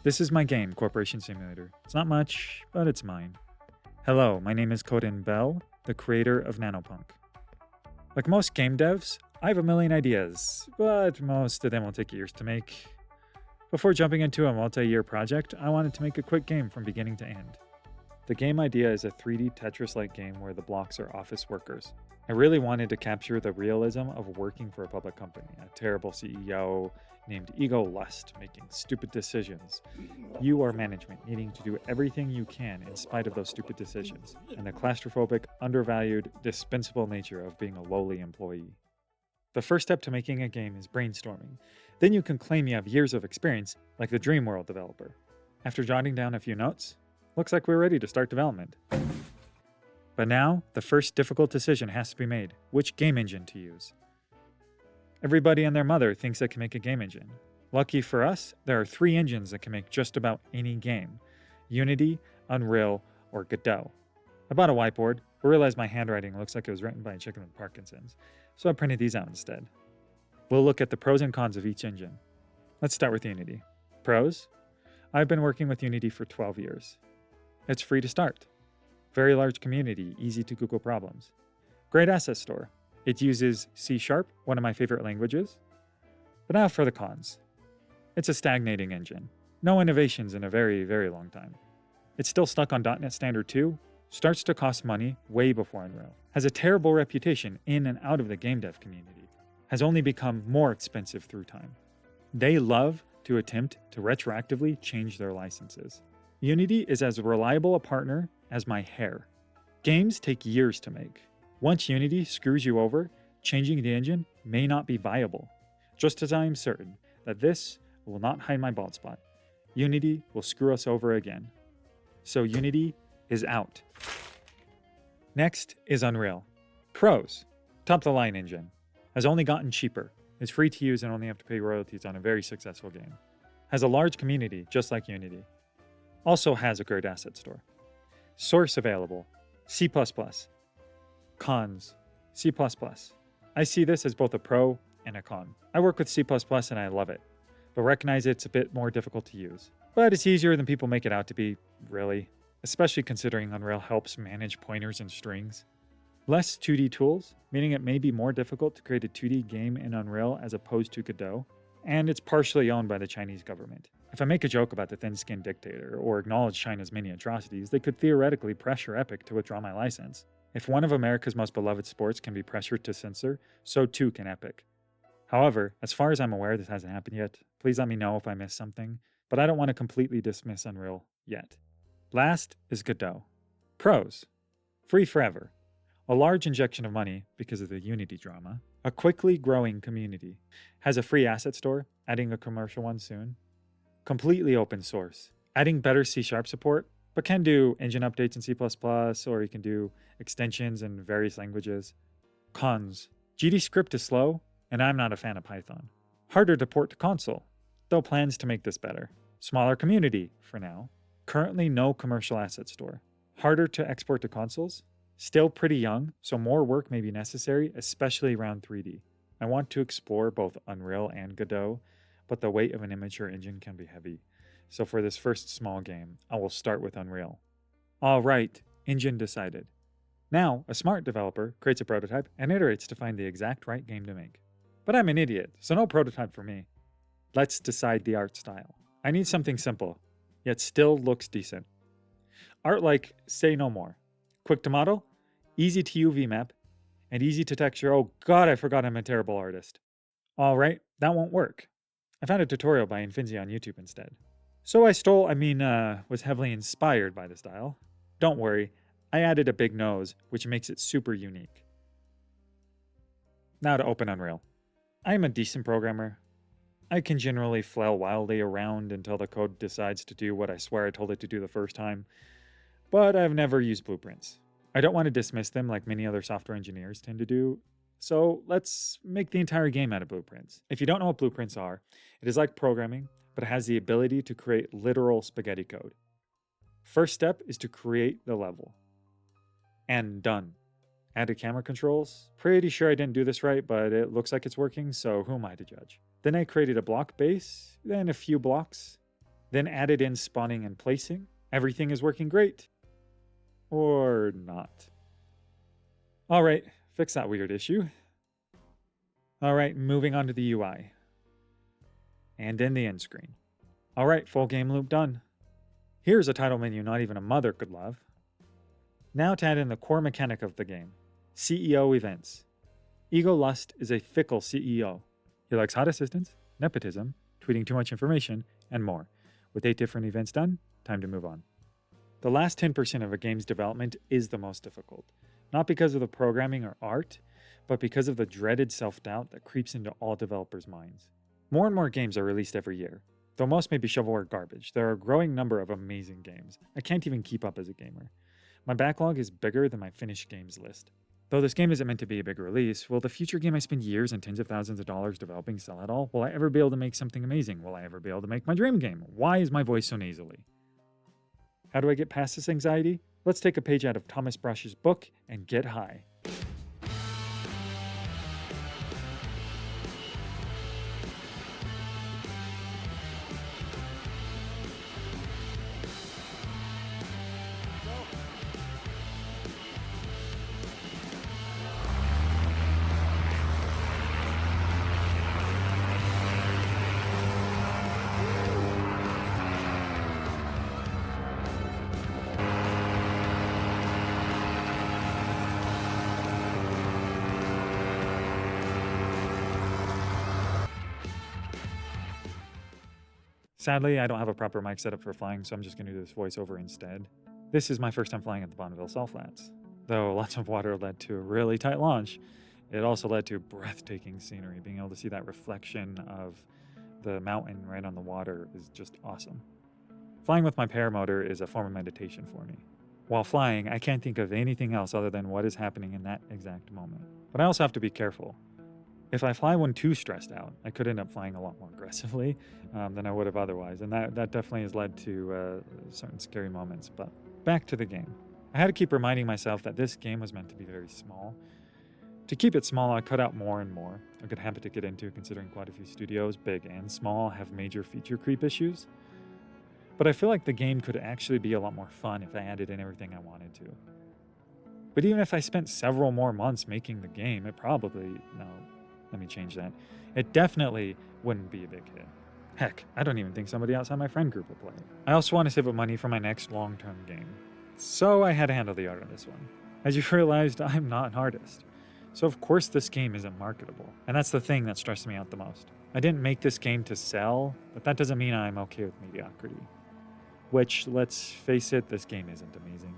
This is my game, Corporation Simulator. It's not much, but it's mine. Hello, my name is Koden Bell, the creator of Nanopunk. Like most game devs, I have a million ideas, but most of them will take years to make. Before jumping into a multi-year project, I wanted to make a quick game from beginning to end. The game idea is a 3D Tetris-like game where the blocks are office workers. I really wanted to capture the realism of working for a public company, a terrible CEO named Ego Lust making stupid decisions. You are management, needing to do everything you can in spite of those stupid decisions, and the claustrophobic, undervalued, dispensable nature of being a lowly employee. The first step to making a game is brainstorming. Then you can claim you have years of experience, like the Dreamworld developer. After jotting down a few notes, looks like we're ready to start development. But now, the first difficult decision has to be made: which game engine to use. Everybody and their mother thinks they can make a game engine. Lucky for us, there are 3 engines that can make just about any game: Unity, Unreal, or Godot. I bought a whiteboard, but realized my handwriting looks like it was written by a chicken with Parkinson's, so I printed these out instead. We'll look at the pros and cons of each engine. Let's start with Unity. Pros? I've been working with Unity for 12 years. It's free to start. Very large community, easy to Google problems. Great asset store. It uses C#, one of my favorite languages. But now for the cons. It's a stagnating engine. No innovations in a very, very long time. It's still stuck on .NET Standard 2, starts to cost money way before Unreal, has a terrible reputation in and out of the game dev community, has only become more expensive through time. They love to attempt to retroactively change their licenses. Unity is as reliable a partner as my hair. Games take years to make. Once Unity screws you over, changing the engine may not be viable. Just as I am certain that this will not hide my bald spot, Unity will screw us over again. So Unity is out. Next is Unreal. Pros. Top-of-the-line engine. Has only gotten cheaper. Is free to use and only have to pay royalties on a very successful game. Has a large community, just like Unity. Also has a great asset store. Source available: C++. Cons: C++. I see this as both a pro and a con. I work with C++ and I love it, but recognize it's a bit more difficult to use. But it's easier than people make it out to be, really. Especially considering Unreal helps manage pointers and strings. Less 2D tools, meaning it may be more difficult to create a 2D game in Unreal as opposed to Godot. And it's partially owned by the Chinese government. If I make a joke about the thin-skinned dictator or acknowledge China's many atrocities, they could theoretically pressure Epic to withdraw my license. If one of America's most beloved sports can be pressured to censor, so too can Epic. However, as far as I'm aware, this hasn't happened yet. Please let me know if I missed something, but I don't want to completely dismiss Unreal yet. Last is Godot. Pros: free forever. A large injection of money because of the Unity drama. A quickly growing community. Has a free asset store, adding a commercial one soon. Completely open source, adding better C# support, but can do engine updates in C++, or you can do extensions in various languages. Cons: GDScript is slow, and I'm not a fan of Python. Harder to port to console, though plans to make this better. Smaller community, for now. Currently no commercial asset store. Harder to export to consoles. Still pretty young, so more work may be necessary, especially around 3D. I want to explore both Unreal and Godot, but the weight of an immature engine can be heavy. So for this first small game, I will start with Unreal. Alright, engine decided. Now, a smart developer creates a prototype and iterates to find the exact right game to make. But I'm an idiot, so no prototype for me. Let's decide the art style. I need something simple, yet still looks decent. Art like Say No More. Quick to model, easy to UV map, and easy to texture. Oh god, I forgot I'm a terrible artist. Alright, that won't work. I found a tutorial by Infinzi on YouTube instead. So I was heavily inspired by the style. Don't worry, I added a big nose, which makes it super unique. Now to open Unreal. I am a decent programmer. I can generally flail wildly around until the code decides to do what I swear I told it to do the first time. But I've never used blueprints. I don't want to dismiss them like many other software engineers tend to do, so let's make the entire game out of blueprints. If you don't know what blueprints are, it is like programming, but it has the ability to create literal spaghetti code. First step is to create the level. And done. Added camera controls. Pretty sure I didn't do this right, but it looks like it's working, so who am I to judge? Then I created a block base, then a few blocks, then added in spawning and placing, everything is working great. Or not. Alright, fix that weird issue. Alright, moving on to the UI. And in the end screen. Alright, full game loop done. Here's a title menu not even a mother could love. Now to add in the core mechanic of the game. CEO events. Ego Lust is a fickle CEO. He likes hot assistants, nepotism, tweeting too much information, and more. With 8 different events done, time to move on. The last 10% of a game's development is the most difficult. Not because of the programming or art, but because of the dreaded self-doubt that creeps into all developers' minds. More and more games are released every year. Though most may be shovelware garbage, there are a growing number of amazing games. I can't even keep up as a gamer. My backlog is bigger than my finished games list. Though this game isn't meant to be a big release, will the future game I spend years and tens of thousands of dollars developing sell at all? Will I ever be able to make something amazing? Will I ever be able to make my dream game? Why is my voice so nasally? How do I get past this anxiety? Let's take a page out of Thomas Brush's book and get high. Sadly, I don't have a proper mic setup for flying, so I'm just going to do this voiceover instead. This is my first time flying at the Bonneville Salt Flats. Though lots of water led to a really tight launch, it also led to breathtaking scenery. Being able to see that reflection of the mountain right on the water is just awesome. Flying with my paramotor is a form of meditation for me. While flying, I can't think of anything else other than what is happening in that exact moment. But I also have to be careful. If I fly when too stressed out, I could end up flying a lot more aggressively than I would have otherwise, and that definitely has led to certain scary moments. But back to the game. I had to keep reminding myself that this game was meant to be very small. To keep it small, I cut out more and more, a good habit to get into considering quite a few studios, big and small, have major feature creep issues. But I feel like the game could actually be a lot more fun if I added in everything I wanted to. But even if I spent several more months making the game, it probably... No, let me change that. It definitely wouldn't be a big hit. Heck, I don't even think somebody outside my friend group would play it. I also want to save up money for my next long-term game. So I had to handle the art on this one. As you've realized, I'm not an artist. So of course this game isn't marketable. And that's the thing that stressed me out the most. I didn't make this game to sell, but that doesn't mean I'm okay with mediocrity. Which, let's face it, this game isn't amazing.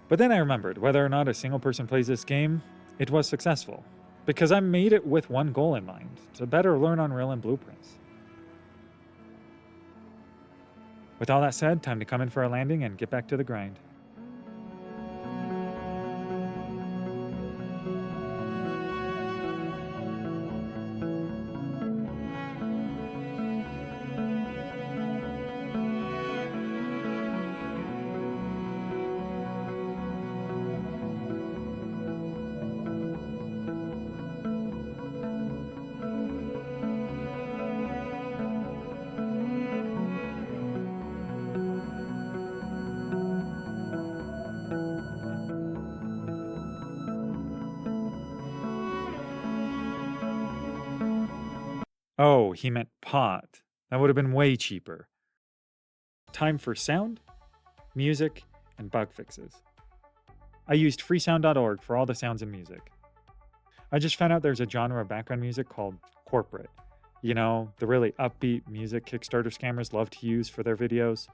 But then I remembered, whether or not a single person plays this game, it was successful. Because I made it with one goal in mind, to better learn Unreal and blueprints. With all that said, time to come in for a landing and get back to the grind. Oh, he meant pot. That would have been way cheaper. Time for sound, music, and bug fixes. I used freesound.org for all the sounds and music. I just found out there's a genre of background music called corporate. You know, the really upbeat music Kickstarter scammers love to use for their videos.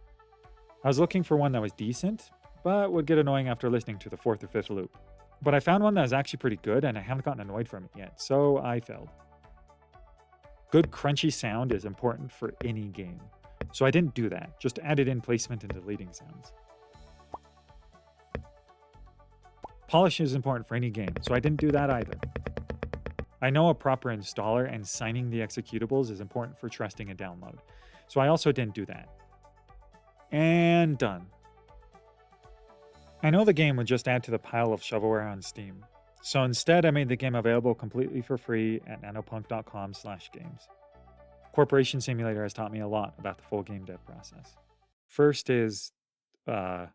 I was looking for one that was decent, but would get annoying after listening to the 4th or 5th loop. But I found one that was actually pretty good, and I haven't gotten annoyed from it yet, so I failed. Good crunchy sound is important for any game. So I didn't do that, just added in placement and deleting sounds. Polish is important for any game, so I didn't do that either. I know a proper installer and signing the executables is important for trusting a download, so I also didn't do that. And done. I know the game would just add to the pile of shovelware on Steam, so instead I made the game available completely for free at nanopunk.com/games. Corporation Simulator has taught me a lot about the full game dev process. First is uh,